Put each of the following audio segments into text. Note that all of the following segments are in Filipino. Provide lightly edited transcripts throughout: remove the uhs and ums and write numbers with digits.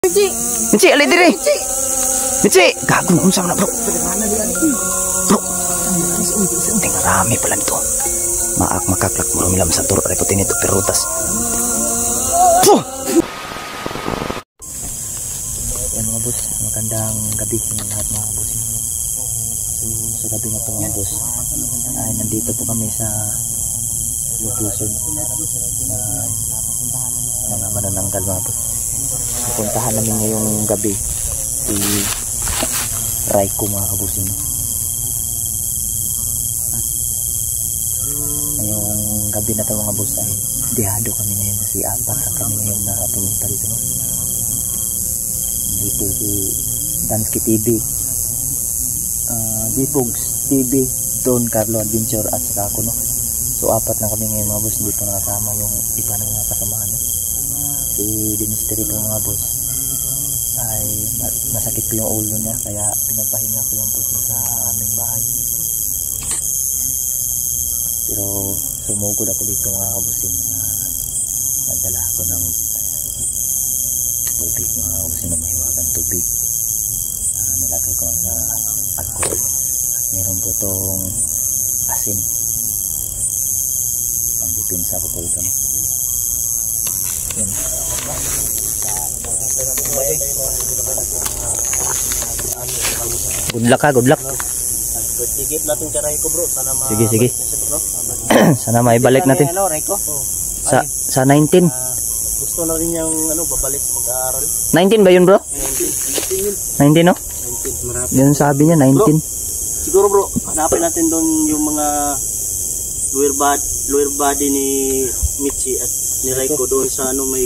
Michi, alay diri. Michi, gago na unsa na bro. Bro. Tingnan rami pala nito. Maak makaklak mo milam sa turo ay puti nito perutas. Yan mga boss, magandang gabi sa lahat mga boss. Sa gabi na ito mga boss, ay nandito po kami sa location na mga manananggal mga boss. Pupuntahan namin ngayong gabi si Raiko mga kabusin. Ngayong gabi na ito mga boss ay dihado kami ngayon kasi apat na kami ngayon na pumunta dito. Dito si Dansky TV, Dipogs TV, Don Carlo Adventure at saka ako no. So apat na kami ngayon mga boss, hindi po nakasama yung iba na mga kasamahan no? Si Dinisteri po mga boss ay masakit po yung ulo niya kaya pinagpahinga ko yung boss sa aming bahay. Pero sumugod ako dito mga kabusin na nagdala ako ng tubig mga kabusin na mahiwagang tubig. Nilagay ko sa alcohol at meron po itong asin. Ang dipinsa ko po ito no? Yan. Good luck ha, good luck. Tigit natin kay Raiko bro, sana sige. Sana maibalik natin. Ano Raiko? Sa 19. Gusto na rin yung babalik mag-aaral. 19 ba yun bro? 19 no? 19. Yun sabi niya 19. Bro, siguro bro, hanapin natin doon yung mga lower body ni Michi at ni Raiko doon sa may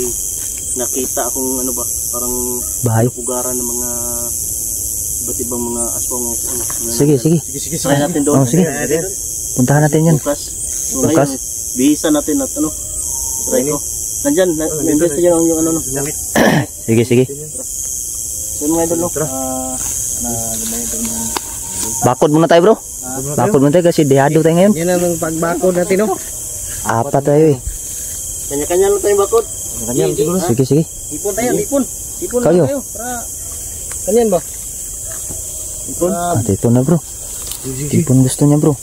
nakita akong parang bahay pugaran ng mga iba't ibang mga aswang. Sige. Try natin doon. Oh, sige. Puntahan natin yan. Bukas. Bihisa natin at Raiko. Nandyan sa yung Sige. So mga idol Bakod muna tayo bro. Bakod muna tayo kasi dehado tayo ngayon. Yan ang pagbakod natin Apat tayo eh. Kanya-kanya lang tayo bakod. Kanya siguro. Sige. Ipon tayo, ipon. Ipon kayo. Tayo para kanyan ba? Ipon. At ito na bro. Ipon gusto niya bro.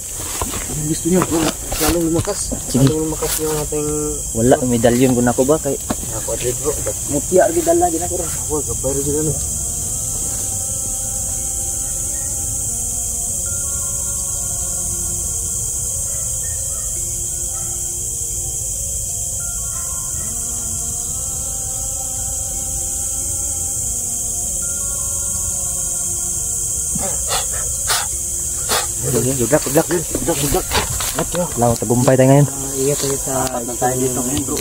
Gusto niya bro. Lalong lumakas. Sige. Lalong lumakas yung ating wala medalyon ko na ko ba kay ako adred bro. Mutya ri dala gina ko. Ako gabay ri dala. Gudlak. Law tagumpay tayo ngayon. Ingat tayo dito ngayon bro.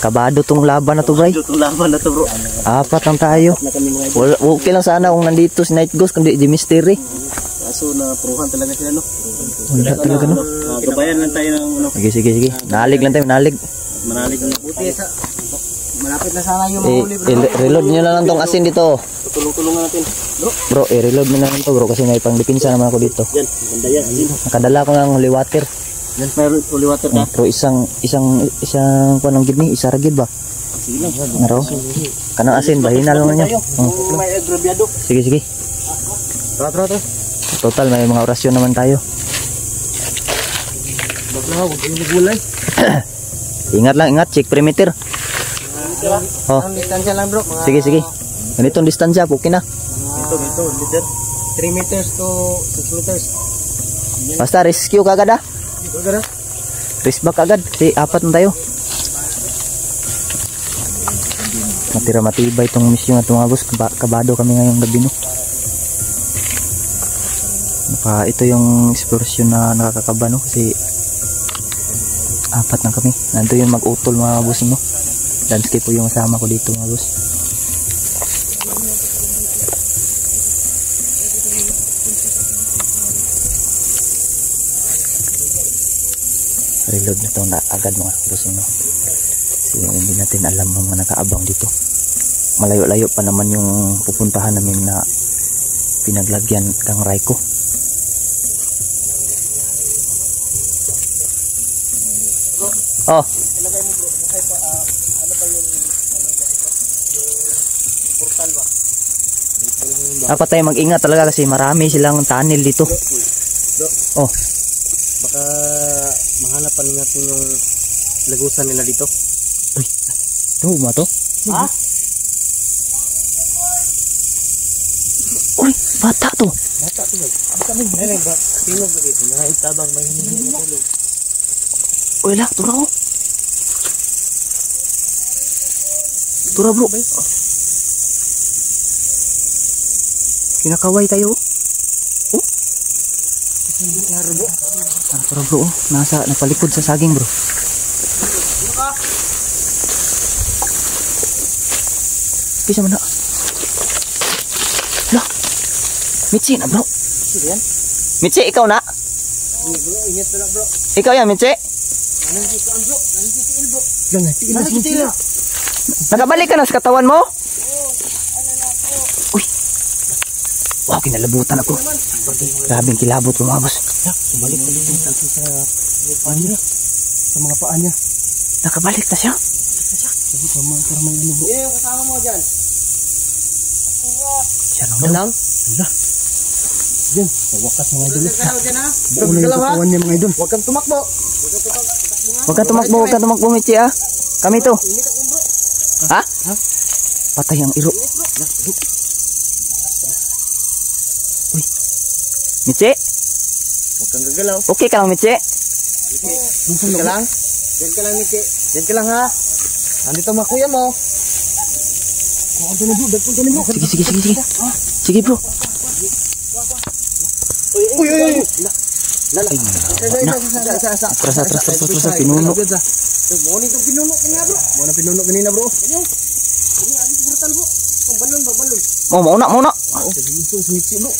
Kabado tong laban na to bro. Bro. Apat lang tayo. Okay lang sana kung nandito si Night Ghost kundi di mystery. Kaso na pruhan talaga sila Wala talaga no. Gabayan lang tayo ng Sige. Nalig lang tayo, nalig. Manalig ng buti sa malapit na sana yung mahuli bro. Reload nyo na lang tong asin dito. Tulong-tulungan natin. Bro, i-reload mo na lang to bro kasi may pangdipinsa naman ako dito. Yan, ganda yan. Nakadala ko ng holy water. Yan, may holy water ka. Pero isang panang gidni, isa ragid ba? Sige lang. Ngaro. Kanang asin ba hinalo na niya. May agrabyado. Sige. Tara. Total may mga orasyon naman tayo. Baglaw, yung gulay. Ingat, check perimeter. Oh. Ang distansya lang bro. Sige. Ganitong distansya, okay na. Ito, 3 meters to 6 meters. Basta rescue kagad ah. Risk back agad, kasi apat na tayo. Matibay itong mission at mga boss. Kabado kami ngayong gabi no. Ito yung exploration na nakakakaba no, kasi apat na kami. Nandito yung mag-utol mga boss no. Dansky po yung kasama ko dito mga boss. Reload na ito na agad mga boss no. Kasi hindi natin alam ang mga nakaabang dito. Malayo-layo pa naman yung pupuntahan namin na pinaglagyan kang Raiko. Oh. Dapat tayo mag-ingat talaga kasi marami silang tunnel dito. Oh. Baka mahanap pa natin yung lagusan nila dito. Uy, ito ba to? Ha? Uy, bata to. Bata to. Ay, ba? Sino ba dito? Naitabang may hinihintulog. Uy, la, tura ko. Tura bro. Kinakaway tayo. Oh? Tura bro, oh. Napalikod sa saging bro. Bisa mana? Lah, Michi na bro. Michi, ikaw na? Ingat na lang bro. Ikaw yan, Michi? Nakabalik ka na sa katawan mo? Uy. Wow, kinalabutan ako. Grabing kilabot ko mga boss. Balik ko dito sa paa niya. Sa mga paa niya. Nakabalik na siya. Para may ano. Yung kasama mo dyan. Siya lang Yan lang? Wala. Yan. Sa wakas mga idol. Buo na yung katawan niya mga idol. Huwag kang tumakbo. Huwag ka tumakbo, Michi ah. Kami to. Ha? Patay ang iro. Uy. Michi? Huwag kang gagalaw. Okay ka lang, Michi? Diyan ka lang. Diyan ka lang, Michi. Diyan ka lang ha. Nandito mga kuya mo. Sige. Sige bro. Uy. Ay, Atras, pinuno. Buo nitong pinuno kanina bro. Buo na pinuno kanina bro. Ini alis brutal bro. Balon. Mauna. Dito si Michi bro.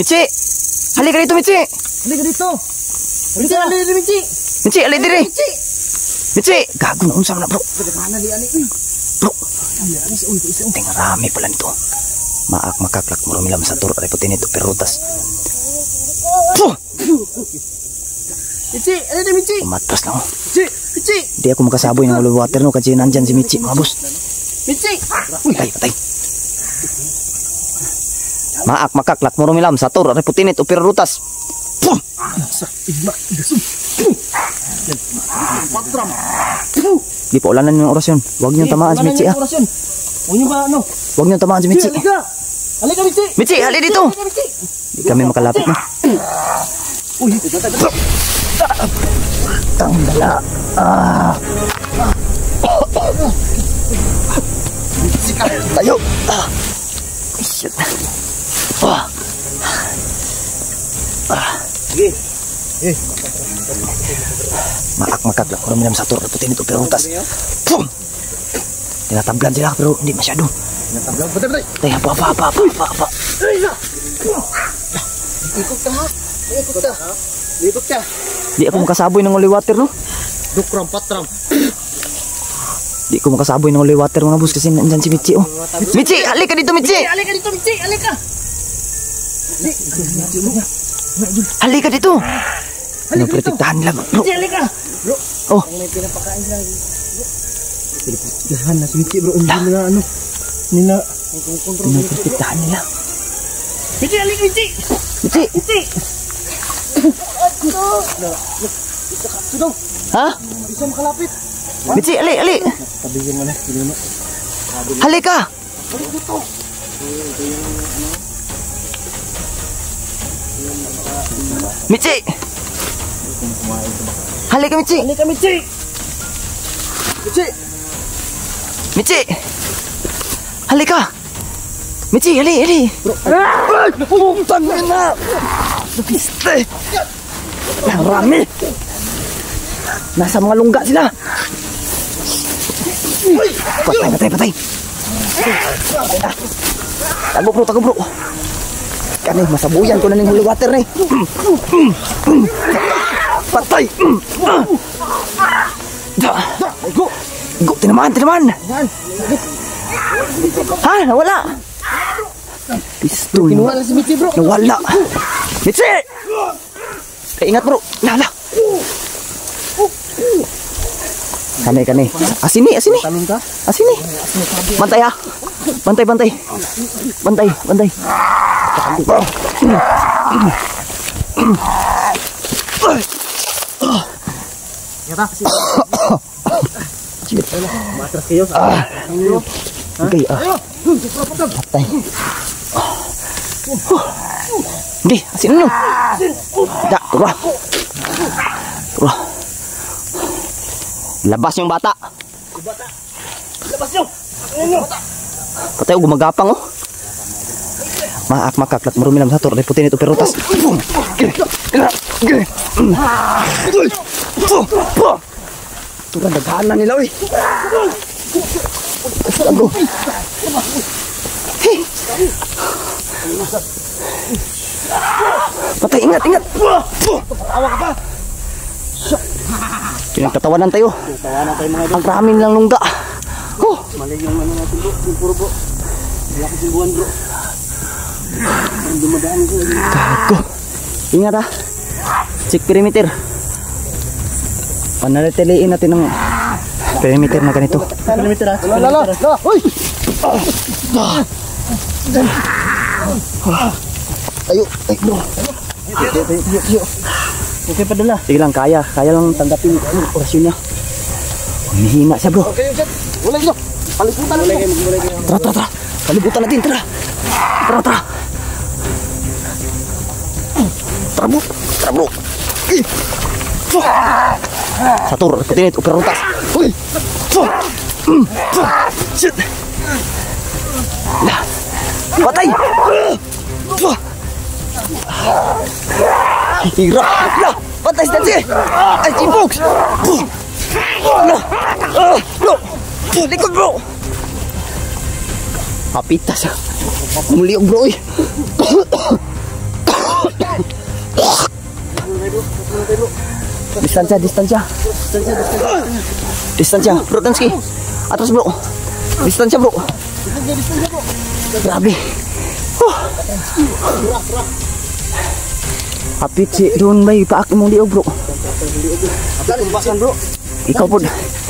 Michi! Halika dito, Michi! Halika dito. Michi. Michi, halika dito. Michi! Gago na unsa na bro. Mana di ani. Bro. Tingnan rami pala nito. Maak makaklak mo rumilam sa turo reputin nito perutas. Michi, ano na Michi? Umatras lang oh. Michi. Di ako makasaboy ng ulo water no kasi nandyan si Michi mga boss. Michi. Uy, patay. Maak makaklak mo rumilam sa turo reputin nito perutas. Patram. Di pa ulanan yung orasyon. Huwag niyong tamaan si Michi ah. Huwag niyo ba ano? Huwag niyong tamaan si Michi. Halika Michi. Michi, halika dito. Di kami makalapit na. Uy, Tangdala. Tayo. Shit. Sige. Maak lang. Orang minum satu reputin itu perutas. Pum. Tinatablan sila pero hindi masyado. Tinatablan. Betul. Tanya apa. Ikut ka. Di ako makasaboy ng holy water no. Dukram, patram. Di ko makasaboy ng holy water mga boss kasi nandyan si Michi oh. Michi, halika dito Michi. Halika. Halika dito. Pinoprotektahan nila bro. Halika. Bro. Oh. May pinapakain lang. Pinoprotektahan na si Michi bro. Hindi nila ano. Nila. Pinoprotektahan nila. Michi, halika Michi. Michi. Ha? Bisa makalapit. Michi, ali. Tabigyan mo na. Halika. Michi. Halika Michi. Michi. Halika. Michi, ali. Putang ina. Piste. Ang rami. Nasa mga lungga sila. Patay. Tago bro. Kani masabuyan ko na ning holy water ni. Patay. Go tinaman. Ha, nawala. Pistol. Kinuha na si Michi bro. Nawala. Michi! Ingat bro. Lala. Kani. Asini. Talon ka? Asini. Bantay ha. Bantay. Yata kasi. Matras kayo sa. Okay, patay. Hindi, asin ano? Da, turah. Turah. Labas yung bata. Labas nyo! Patay, gumagapang oh. Maak makaklat marumi lang satu dari putin itu perotas. Turun daganan nila oi. Aduh. Patay, ingat. Awak apa? Pinagtatawanan tayo. Tawanan tayo mga idol. Ang raming lang lungga. Mali yung ano natin bro. Yung puro bro. Hindi ako simbuhan bro. Ang dumadaan ko. Gago. Ingat ah. Check perimeter. Panalitiliin natin ng perimeter na ganito. Perimeter ah. Lala. Uy! Ayo, bro. Yuk. Okay pa dala. Sige lang, kaya lang tanggapin ang orasyon niya. Humihina siya bro. Okay, mulai nyo. Paliputan na nyo. Tara. Palibutan natin, tara. Tara bro. Satu, ikutin itu, perontas. Uy. Shit. Nah. Patay. Hira. Patay sih. Ay, cipok. Bro. Likod bro. Papitas. Muliog bro. Distansya. Bro Tanski. Atas bro. Distansya bro. Grabe. Hapit si doon may paak mong liog bro. Basan bro. Ikaw po.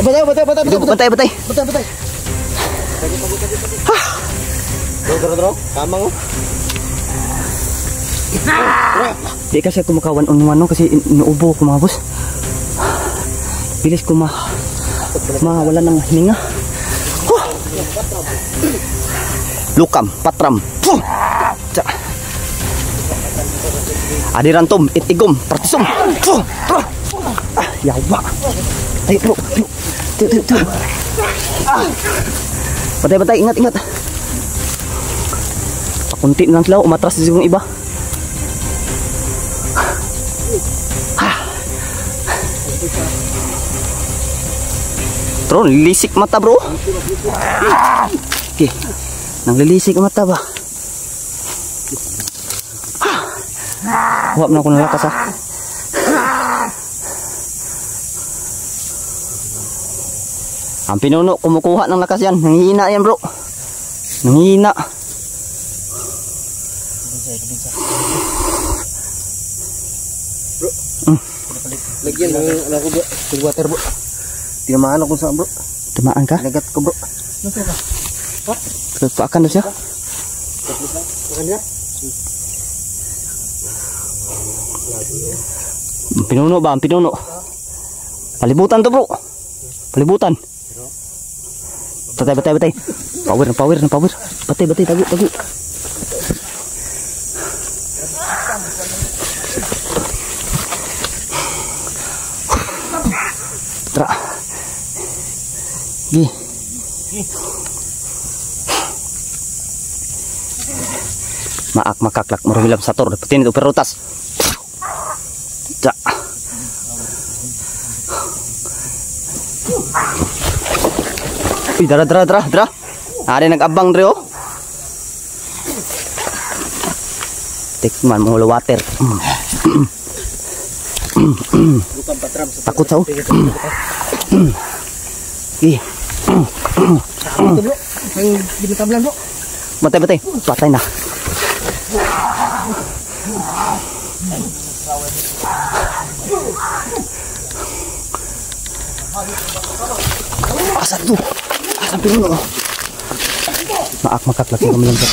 Batay. Batay. Bro. Kamang oh. Di kasi ako makawan-on-one kasi inuubo ko mga boss. Bilis ko mawala ng hininga. Lukam, patram. Adirantom, itigom, partisum. Yawa. Ayo bro. Tuh. Batay, ingat. Pakunti lang sila, umatras din yung iba. Bro, lilisik mata bro. Okay. Nanglilisik mata ba? Huwag na ako nalakas ah. Ang pinuno, kumukuha ng lakas yan. Nanghihina yan bro. Nanghihina. Bro. Lagyan ng ano ko bro. Cold water bro. Tinamaan ako sa bro. Tamaan ka? Nagat ko bro. Nasa ka? Ha? Paakan na siya. Pakan niya? Pinuno ba? Ang pinuno. Palibutan to bro. Palibutan. Batay. Power. Batay, tago. Tara. Gi. Maak makaklak marumilam sator dapetin itu perotas. Ja. Uy, dara. Ada nag-abang dre oh. Tikman mo water. Takut tau. Ih. Bro, ang binitablan bro. Batay. Patay na. Asan tuh? Asan pinuno. Makaklaki kami lang sa...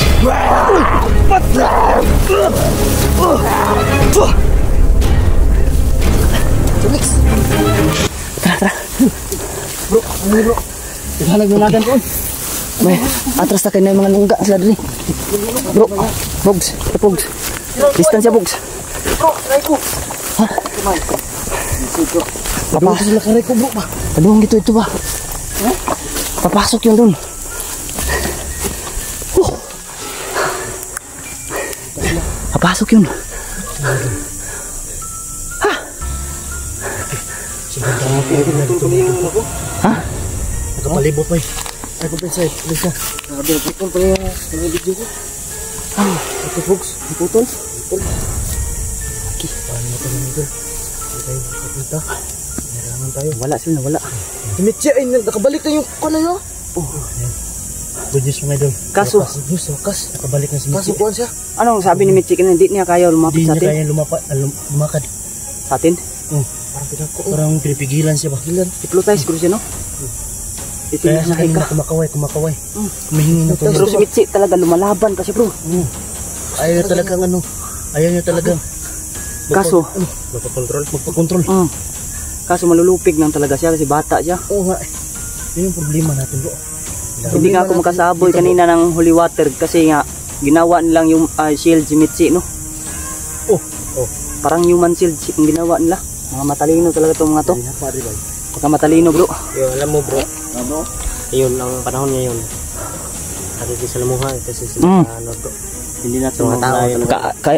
Tara. Bro. Tingnan nagmamagan ko. May atras na kayo na yung mga lungga sila dali. Bro, Bogs. Distansya, Bogs. Bro, Raiko. Ha? Papasok sila ka Raiko, bro ba? Paduhong gitu itu ba? Papasok yun dun. Papasok yun. Ha? Ha? Nakapalibot pa eh. Ako pa sa isa. Nakapalipot pa yung video ko. Ito folks, putol. Paano mo ito nito? Hindi tayo kapita. Narangan tayo. Wala sila, wala. Dimitsi ay nakabalik na yung kuwan na yun. Good news mga idol. Kaso, nakabalik na si Mitsi. Kaso kuwan siya. anong sabi ni Mitchie kanina? Hindi niya kaya lumapit sa Hindi niya atin? kaya lumakad. Sa atin? Parang pinako. Parang pinipigilan siya ba? Hypnotize ko siya, no? Ito Kaya yung sa kanina nakika. kumakaway. Kumihingi na Pero si Mitchie talaga lumalaban kasi bro. Ayaw niya talagang ayaw niya talagang Kaso, magpakontrol. kaso malulupig lang talaga siya kasi bata siya. Oo nga. Yun yung problema natin bro. Hindi nga ako makasaboy kanina ng holy water kasi nga ginawa nilang yung shield si Mitchie, no? Parang human shield yung ginawa nila. Mga matalino talaga itong mga to. Pagka matalino bro. Alam mo bro. Ayun ang panahon ngayon. Kasi sa lamuhan kasi sila bro. Hindi na ito mga tao.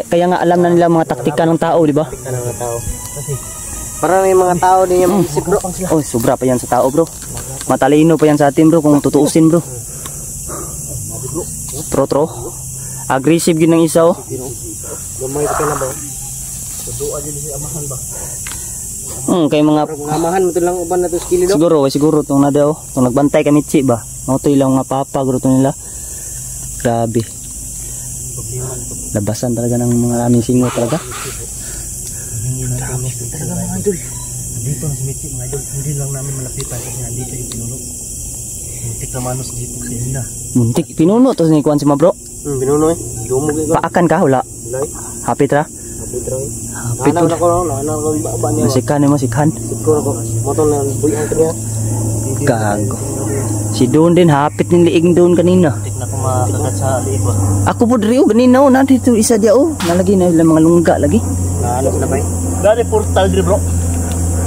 Kaya nga alam na nila mga taktika ng tao, di ba? Taktika ng tao. Kasi parang may mga tao din yung isip bro. Oh, sobra pa yan sa tao bro. Matalino pa yan sa atin bro kung tutuusin bro. Tro. Aggressive yun ng isa oh. Gamay ka na ba? Doa dyan si amahan ba? Kay mga amahan mo ito lang uban na ito skili do? Siguro itong nada oh. Itong nagbantay ka Mitchie ba? Ito ilang mga papa bro nila. Grabe. Labasan talaga ng mga aming singo talaga. Talaga mga idol. Nandito na si Mitchie mga idol. Hindi lang namin malapitan kasi nandito yung pinuno. Muntik na manos dito sa hina. Muntik pinuno to ni kuan si ma bro. Pinuno eh. Lumog eh. Paakan ka wala. Hapit ra. Hapit ra eh. Hapit ra. Anak ko ba niya. Masikan mo sikhan. Siguro ko. Motor na buyan ko niya. Gago. Si Don din hapit ng liig doon kanina. Tik na ko makakat sa liig ba. Ako po diri oh ganina oh nandito isa dia oh. Nalagi na ilang mga lungga lagi. Ano na ba eh? Dari portal diri bro.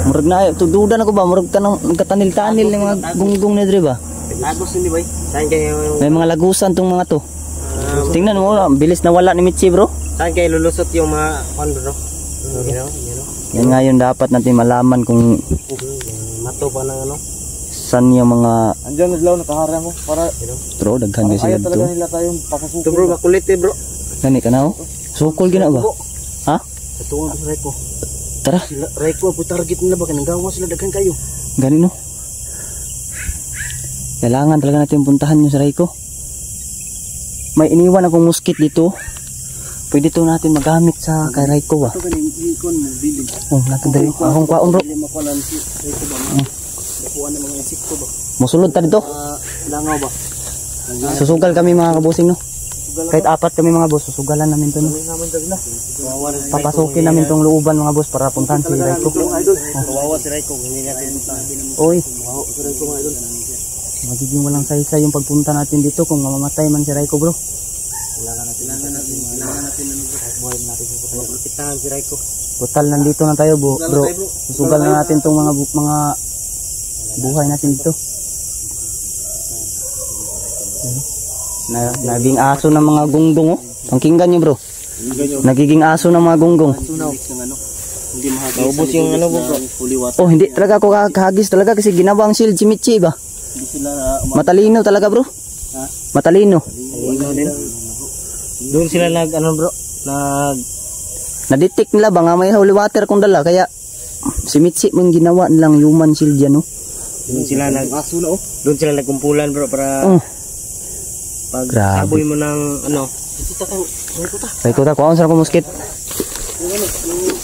Murag na tududan ako ba murag ka nang katanil-tanil ng mga gunggong na diri ba. Lagos hindi ba? Saan kayo? May mga lagusan tong mga to. Tingnan mo, bilis na wala ni Mitchie bro. Saan kayo lulusot yung mga kwan bro? Yan nga yun dapat natin malaman kung mato pa ng ano. Saan yung mga Andiyan na nakaharang mo para bro, daghan kasi ayaw dito. talaga nila tayong papasukin. Ito bro, makulit eh bro. Gani ka na oh. Sukol gina ba? Ha? Ito ang Raiko. Tara. Sila Raiko po target nila ba kanang gawa sila daghan kayo. Gani no. Kailangan talaga natin puntahan yung sa Raiko. May iniwan akong muskit dito. Pwede to natin magamit sa kay Raiko ba? Ito kaning ikon mo bilin. Oh, natandali. Akong kwaon bro. Makulan si Raiko ba? Kuha na mga insekto ba? Musulod ta dito. Langaw ba? Susugal kami mga kabusing no. Kahit apat kami mga boss, susugalan namin to no. Papasukin namin tong looban mga boss para puntahan si Raiko. Kawawa si Raiko, hindi natin Oy, si Raiko mga idol. magiging walang saysay yung pagpunta natin dito kung mamamatay man si Raiko bro. Kailangan natin buhay natin mapitahan si Raiko. Total nandito na tayo bro. Susugal na natin tong mga buhay natin dito. Naging aso ng mga gunggong oh. Pangkinggan nyo bro. Nagiging aso ng mga gunggong. Hindi mahagis yung ano bro. Oh, hindi talaga ako kahagis talaga kasi ginawa ang shield si Mitchie ba? Hindi sila Matalino talaga bro. Matalino. Doon sila bro, Na-detect nila ba nga may holy water kung dala kaya si Mitchie mong ginawa nilang human shield yan no. Doon sila doon sila nagkumpulan bro para pag saboy mo ng ano. Raiko ta kuha sa ko muskit.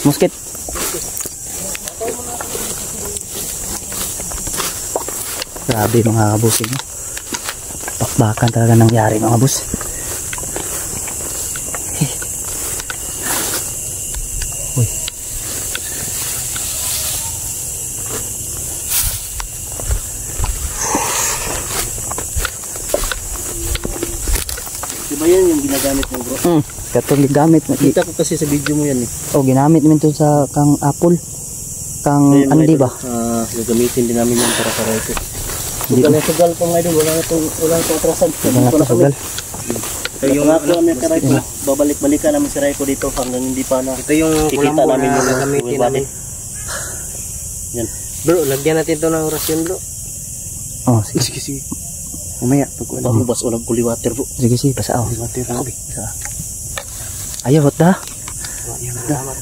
Muskit. Grabe mga kabusing. Baka talaga nangyari mga boss. Uy. Diba yan yung ginagamit mo bro? Katong gigamit. Kita ko kasi sa video mo yan eh. Oh, ginamit namin to sa kang apple. Kang Ayun, ano mga di idol, ba? gagamitin din namin yan para sa ito. Sugal na sugal po mga idol, wala na itong atrasan. Wala na to sugal. Ito yung ako namin ka Raiko, babalik-balikan namin si Raiko dito hanggang hindi pa na. Ito yung kikita namin yung gagamitin namin. Yan. Bro, lagyan natin ito ng orasyon bro. Oh, sige. Umaya, pag-ubas o ng holy water bro. Sige, basa ako. Holy water ako. Ayaw, hot na. Ayaw na.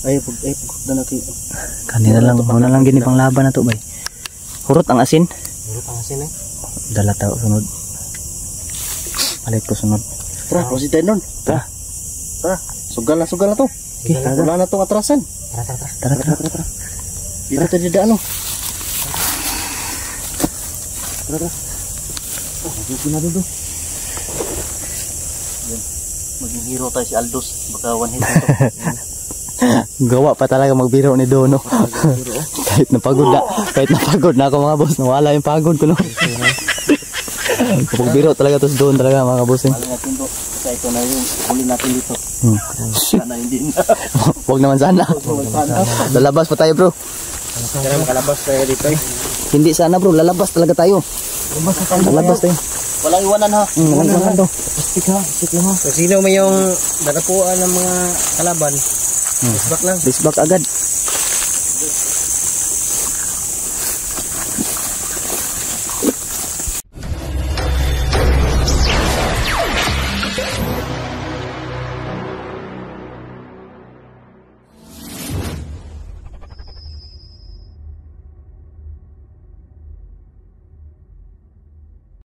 Ay, pag na natin. Kanina lang, muna lang gini pang laban na to, bay. Hurot ang asin. Hurot ang asin eh. Dala tao sunod. Palit ko sunod. Tara, kasi tayo nun. Tara. Sugal na to. Okay, wala na itong atrasan. Tara. Dito tayo didaan no. Tara. Oh, magiging na doon. Maging hero tayo si Aldos. Baka one hit na to. Gawa pa talaga magbiro ni Dono. kahit napagod na ako mga boss, nawala yung pagod ko no. Kapag biro talaga to doon talaga mga boss. Wala natin to. Kaya ito na yung huli natin dito. Sana hindi na. Huwag naman sana. Lalabas pa tayo bro. Kaya makalabas tayo dito eh. Hindi sana bro, lalabas talaga tayo. Lalabas tayo. Walang iwanan ha. Walang iwanan to. Stick lang ha. Kung sino may yung dadapuan ng mga kalaban, disback lang. Disback agad.